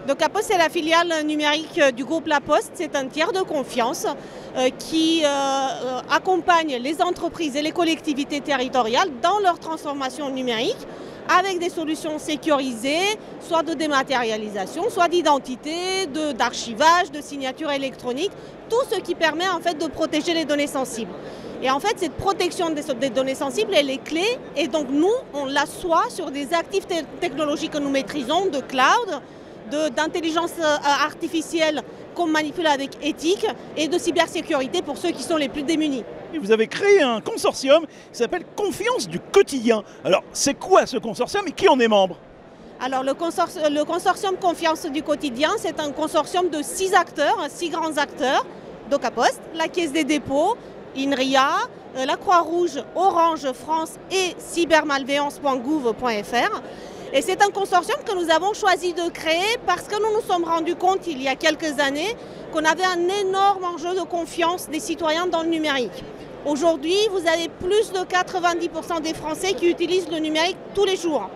Donc La Poste, c'est la filiale numérique du groupe La Poste. C'est un tiers de confiance qui accompagne les entreprises et les collectivités territoriales dans leur transformation numérique avec des solutions sécurisées, soit de dématérialisation, soit d'identité, d'archivage, de signature électronique, tout ce qui permet en fait de protéger les données sensibles. Et en fait, cette protection des données sensibles, elle est clé. Et donc nous, on l'assoit sur des actifs technologiques que nous maîtrisons, de cloud, d'intelligence artificielle qu'on manipule avec éthique et de cybersécurité pour ceux qui sont les plus démunis. Vous avez créé un consortium qui s'appelle Confiance du quotidien. Alors, c'est quoi ce consortium et qui en est membre? Alors, le consortium Confiance du quotidien, c'est un consortium de 6 acteurs, 6 grands acteurs. Donc La Poste, la Caisse des dépôts, INRIA, la Croix-Rouge, Orange France et cybermalveillance.gouv.fr. Et c'est un consortium que nous avons choisi de créer parce que nous nous sommes rendus compte il y a quelques années qu'on avait un énorme enjeu de confiance des citoyens dans le numérique. Aujourd'hui, vous avez plus de 90% des Français qui utilisent le numérique tous les jours.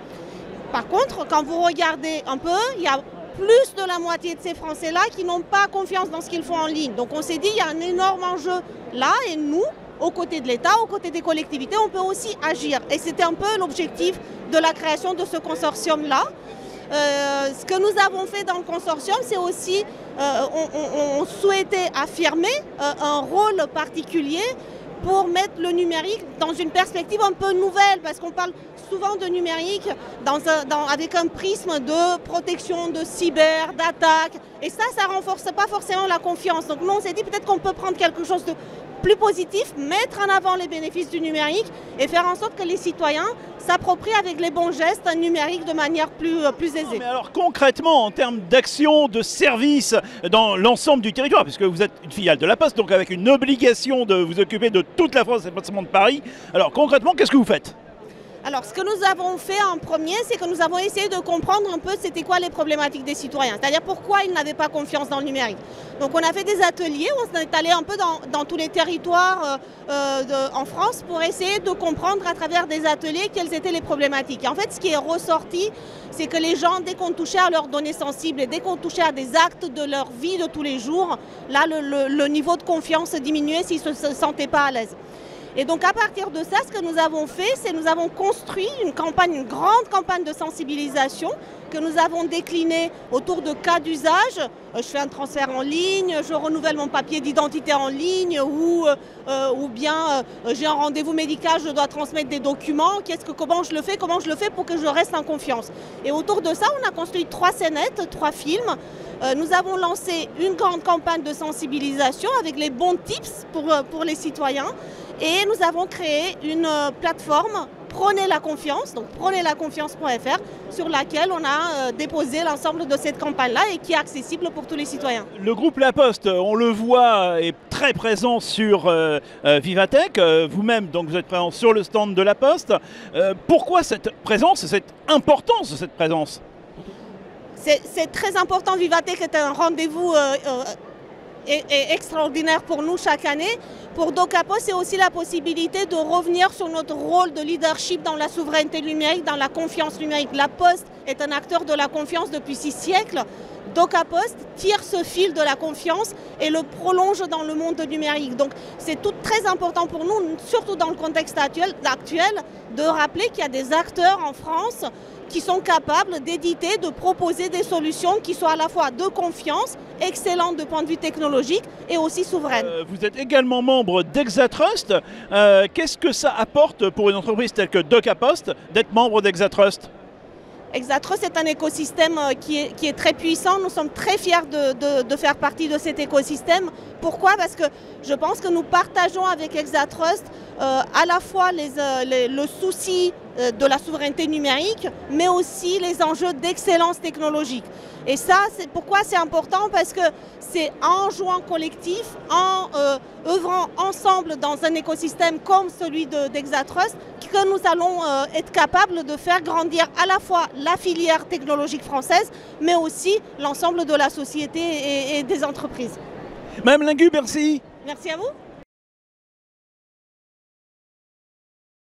Par contre, quand vous regardez un peu, il y a plus de la moitié de ces Français-là qui n'ont pas confiance dans ce qu'ils font en ligne. Donc on s'est dit, il y a un énorme enjeu là et nous, aux côtés de l'État, aux côtés des collectivités, on peut aussi agir. Et c'était un peu l'objectif de la création de ce consortium-là. Ce que nous avons fait dans le consortium, c'est aussi, on souhaitait affirmer un rôle particulier pour mettre le numérique dans une perspective un peu nouvelle, parce qu'on parle souvent de numérique avec un prisme de protection, de cyber, d'attaque, et ça ne renforce pas forcément la confiance. Donc nous, on s'est dit peut-être qu'on peut prendre quelque chose de plus positif, mettre en avant les bénéfices du numérique et faire en sorte que les citoyens s'approprient avec les bons gestes un numérique de manière plus aisée. Mais alors concrètement, en termes d'action, de service dans l'ensemble du territoire, puisque vous êtes une filiale de La Poste, donc avec une obligation de vous occuper de toute la France et pas seulement de Paris, alors concrètement, qu'est-ce que vous faites ? Alors, ce que nous avons fait en premier, c'est que nous avons essayé de comprendre un peu c'était quoi les problématiques des citoyens, c'est-à-dire pourquoi ils n'avaient pas confiance dans le numérique. Donc, on a fait des ateliers, on est allé un peu dans tous les territoires en France pour essayer de comprendre à travers des ateliers quelles étaient les problématiques. Et en fait, ce qui est ressorti, c'est que les gens, dès qu'on touchait à leurs données sensibles et dès qu'on touchait à des actes de leur vie de tous les jours, là, le niveau de confiance diminuait s'ils ne se sentaient pas à l'aise. Et donc à partir de ça, ce que nous avons fait, c'est nous avons construit une grande campagne de sensibilisation que nous avons déclinée autour de cas d'usage. Je fais un transfert en ligne, je renouvelle mon papier d'identité en ligne ou bien j'ai un rendez-vous médical, je dois transmettre des documents. Comment je le fais pour que je reste en confiance. Et autour de ça, on a construit 3 scénettes, 3 films. Nous avons lancé une grande campagne de sensibilisation avec les bons tips pour les citoyens. Et nous avons créé une plateforme Prenez la confiance, donc prenezlaconfiance.fr, sur laquelle on a déposé l'ensemble de cette campagne-là et qui est accessible pour tous les citoyens. Le groupe La Poste, on le voit, est très présent sur Vivatech. Vous-même, donc, vous êtes présent sur le stand de La Poste. Pourquoi cette présence et cette importance de cette présence ? C'est très important. Vivatech est un rendez-vous extraordinaire pour nous chaque année. Pour La Poste, c'est aussi la possibilité de revenir sur notre rôle de leadership dans la souveraineté numérique, dans la confiance numérique. La Poste est un acteur de la confiance depuis 6 siècles. La Poste tire ce fil de la confiance et le prolonge dans le monde numérique. Donc c'est tout très important pour nous, surtout dans le contexte actuel, de rappeler qu'il y a des acteurs en France qui sont capables d'éditer, de proposer des solutions qui soient à la fois de confiance, excellentes de point de vue technologique et aussi souveraines. Vous êtes également membre d'Exatrust. Qu'est-ce que ça apporte pour une entreprise telle que La Poste d'être membre d'Exatrust ? Exatrust est un écosystème qui est très puissant. Nous sommes très fiers de faire partie de cet écosystème. Pourquoi ? Parce que je pense que nous partageons avec Exatrust à la fois le souci de la souveraineté numérique, mais aussi les enjeux d'excellence technologique. Et ça, c'est pourquoi c'est important, parce que c'est en jouant collectif, en œuvrant ensemble dans un écosystème comme celui d'Exatrust, que nous allons être capables de faire grandir à la fois la filière technologique française, mais aussi l'ensemble de la société et des entreprises. Madame Lingu, merci. Merci à vous.